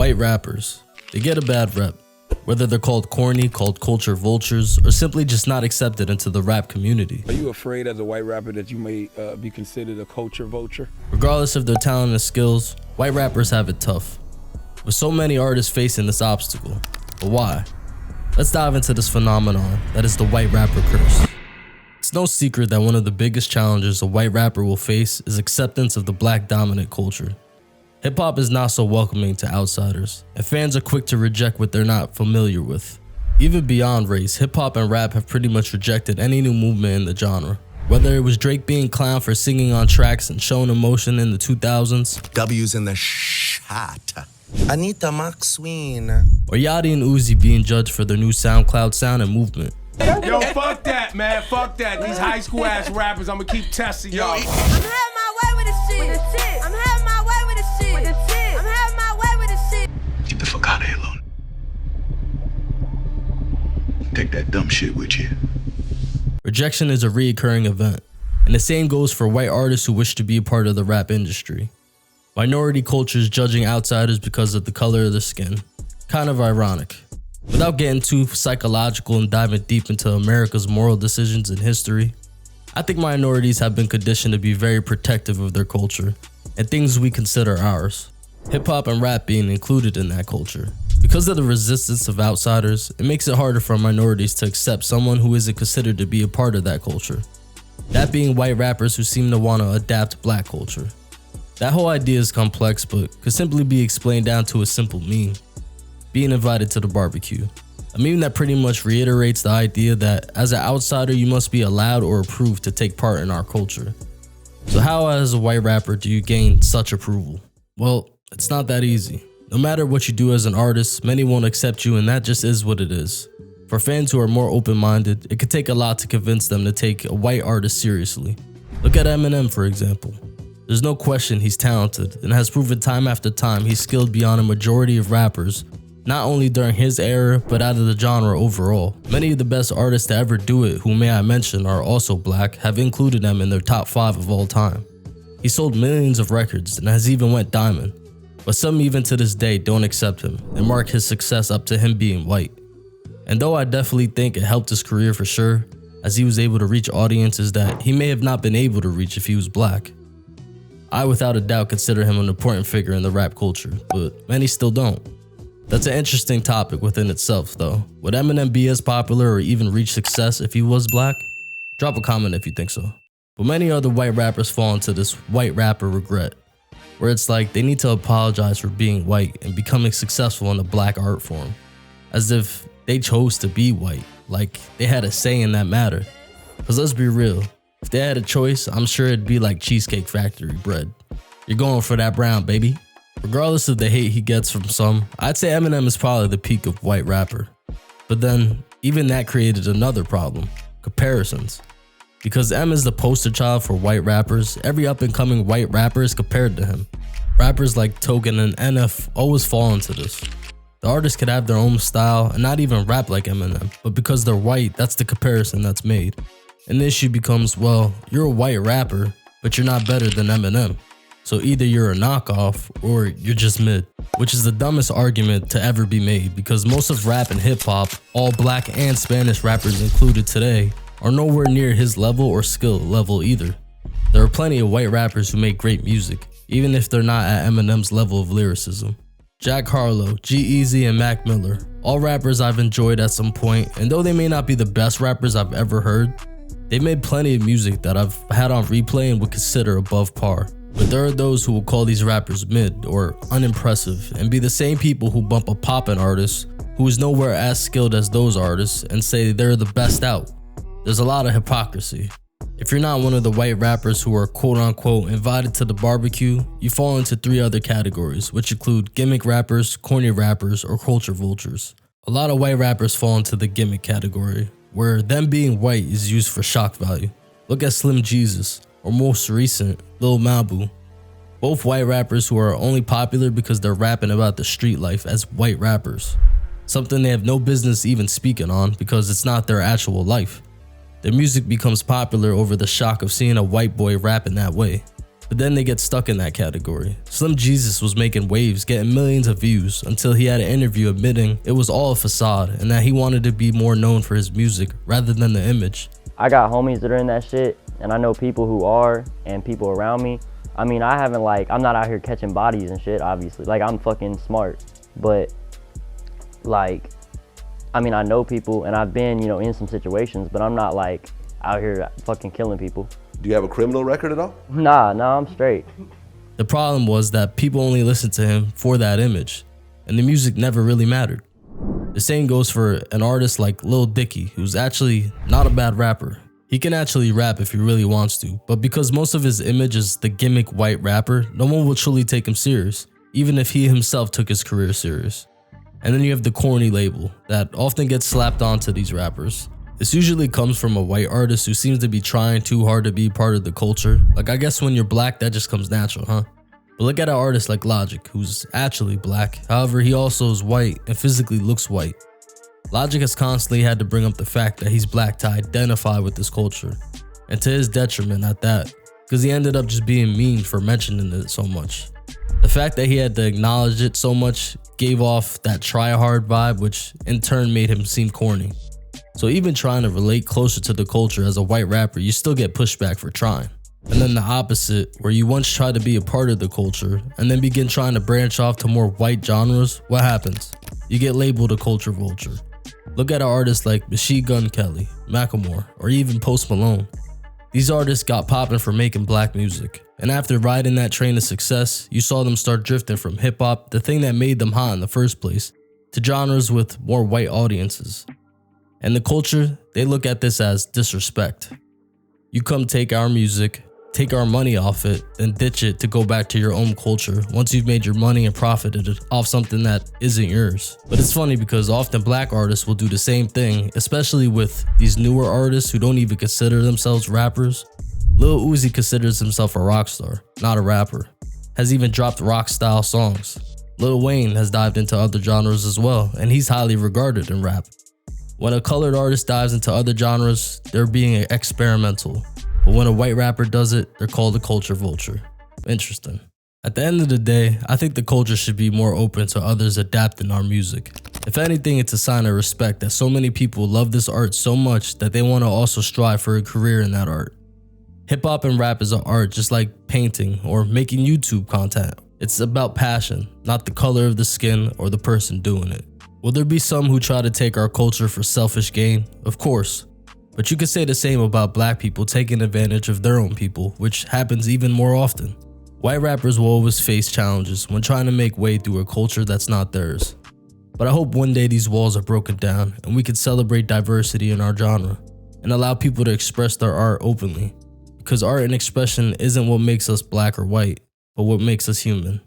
White rappers, they get a bad rep, whether they're called corny, called culture vultures, or simply just not accepted into the rap community. Are you afraid as a white rapper that you may be considered a culture vulture? Regardless of their talent and skills, white rappers have it tough, with so many artists facing this obstacle. But why? Let's dive into this phenomenon that is the white rapper curse. It's no secret that one of the biggest challenges a white rapper will face is acceptance of the black dominant culture. Hip-hop is not so welcoming to outsiders, and fans are quick to reject what they're not familiar with. Even beyond race, hip-hop and rap have pretty much rejected any new movement in the genre. Whether it was Drake being clowned for singing on tracks and showing emotion in the 2000s, W's in the shot. Anita McSween. or Yachty and Uzi being judged for their new SoundCloud sound and movement. Yo, fuck that, man. Fuck that. These high school ass rappers, I'ma keep testing y'all. I'm having my way with the shit. I'm having my way with the shit. I'm having my way with the shit. Get the fuck out of here, Lone. Take that dumb shit with you. Rejection is a reoccurring event, and the same goes for white artists who wish to be a part of the rap industry. Minority cultures judging outsiders because of the color of their skin. Kind of ironic. Without getting too psychological and diving deep into America's moral decisions in history, I think minorities have been conditioned to be very protective of their culture and things we consider ours. Hip-hop and rap being included in that culture. Because of the resistance of outsiders, it makes it harder for minorities to accept someone who isn't considered to be a part of that culture. That being white rappers who seem to want to adapt black culture. That whole idea is complex, but could simply be explained down to a simple meme. Being invited to the barbecue. A meme that pretty much reiterates the idea that as an outsider you must be allowed or approved to take part in our culture. So how as a white rapper do you gain such approval? Well, it's not that easy. No matter what you do as an artist, many won't accept you, and that just is what it is. For fans who are more open-minded, it could take a lot to convince them to take a white artist seriously. Look at Eminem, for example. There's no question he's talented and has proven time after time he's skilled beyond a majority of rappers, not only during his era, but out of the genre overall. Many of the best artists to ever do it, who may I mention are also black, have included them in their top 5 of all time. He sold millions of records and has even went diamond, but some even to this day don't accept him and mark his success up to him being white. And though I definitely think it helped his career for sure, as he was able to reach audiences that he may have not been able to reach if he was black. I without a doubt consider him an important figure in the rap culture, but many still don't. That's an interesting topic within itself though. Would Eminem be as popular or even reach success if he was black? Drop a comment if you think so. But many other white rappers fall into this white rapper regret, where it's like they need to apologize for being white and becoming successful in the black art form, as if they chose to be white, like they had a say in that matter. Cause let's be real, if they had a choice, I'm sure it'd be like Cheesecake Factory bread. You're going for that brown, baby. Regardless of the hate he gets from some, I'd say Eminem is probably the peak of white rapper. But then, even that created another problem, comparisons. Because M is the poster child for white rappers, every up and coming white rapper is compared to him. Rappers like Token and NF always fall into this. The artists could have their own style and not even rap like Eminem, but because they're white, that's the comparison that's made. And the issue becomes, well, you're a white rapper, but you're not better than Eminem. So either you're a knockoff or you're just mid, which is the dumbest argument to ever be made because most of rap and hip hop, all black and Spanish rappers included today, are nowhere near his level or skill level either. There are plenty of white rappers who make great music, even if they're not at Eminem's level of lyricism. Jack Harlow, G-Eazy, and Mac Miller, all rappers I've enjoyed at some point, and though they may not be the best rappers I've ever heard, they've made plenty of music that I've had on replay and would consider above par. But there are those who will call these rappers mid or unimpressive and be the same people who bump a poppin' artist who is nowhere as skilled as those artists and say they're the best out. There's a lot of hypocrisy. If you're not one of the white rappers who are quote unquote invited to the barbecue, you fall into 3 other categories, which include gimmick rappers, corny rappers, or culture vultures. A lot of white rappers fall into the gimmick category, where them being white is used for shock value. Look at Slim Jesus, or most recent, Lil Mabu. Both white rappers who are only popular because they're rapping about the street life as white rappers. Something they have no business even speaking on because it's not their actual life. Their music becomes popular over the shock of seeing a white boy rapping that way. but then they get stuck in that category. Slim Jesus was making waves, getting millions of views, until he had an interview admitting it was all a facade and that he wanted to be more known for his music rather than the image. I got homies that are in that shit, and I know people who are, and people around me. I mean, I'm not out here catching bodies and shit, obviously. Like, I'm fucking smart, but like, I mean, I know people, and I've been, in some situations, but I'm not like out here fucking killing people. Do you have a criminal record at all? Nah, I'm straight. The problem was that people only listened to him for that image, and the music never really mattered. The same goes for an artist like Lil Dicky, who's actually not a bad rapper. He can actually rap if he really wants to, but because most of his image is the gimmick white rapper, no one will truly take him serious, even if he himself took his career serious. And then you have the corny label that often gets slapped onto these rappers. This usually comes from a white artist who seems to be trying too hard to be part of the culture. Like, I guess when you're black, that just comes natural, huh? But look at an artist like Logic, who's actually black. However, he also is white and physically looks white. Logic has constantly had to bring up the fact that he's black to identify with this culture. And to his detriment at that, because he ended up just being mean for mentioning it so much. The fact that he had to acknowledge it so much gave off that try-hard vibe, which in turn made him seem corny. So even trying to relate closer to the culture as a white rapper, you still get pushback for trying. And then the opposite, where you once tried to be a part of the culture and then begin trying to branch off to more white genres, what happens? You get labeled a culture vulture. Look at an artist like Machine Gun Kelly, Macklemore, or even Post Malone. These artists got popping for making black music, and after riding that train of success, you saw them start drifting from hip-hop, the thing that made them hot in the first place, to genres with more white audiences. And the culture, they look at this as disrespect. You come take our music, take our money off it, then ditch it to go back to your own culture once you've made your money and profited off something that isn't yours. But it's funny because often black artists will do the same thing, especially with these newer artists who don't even consider themselves rappers. Lil Uzi considers himself a rock star, not a rapper. Has even dropped rock style songs. Lil Wayne has dived into other genres as well, and he's highly regarded in rap. When a colored artist dives into other genres, they're being experimental. But when a white rapper does it, they're called a culture vulture. Interesting. At the end of the day, I think the culture should be more open to others adapting our music. If anything, it's a sign of respect that so many people love this art so much that they want to also strive for a career in that art. Hip hop and rap is an art just like painting or making YouTube content. It's about passion, not the color of the skin or the person doing it. Will there be some who try to take our culture for selfish gain? Of course. But you could say the same about black people taking advantage of their own people, which happens even more often. White rappers will always face challenges when trying to make way through a culture that's not theirs. But I hope one day these walls are broken down and we can celebrate diversity in our genre and allow people to express their art openly. Because art and expression isn't what makes us black or white, but what makes us human.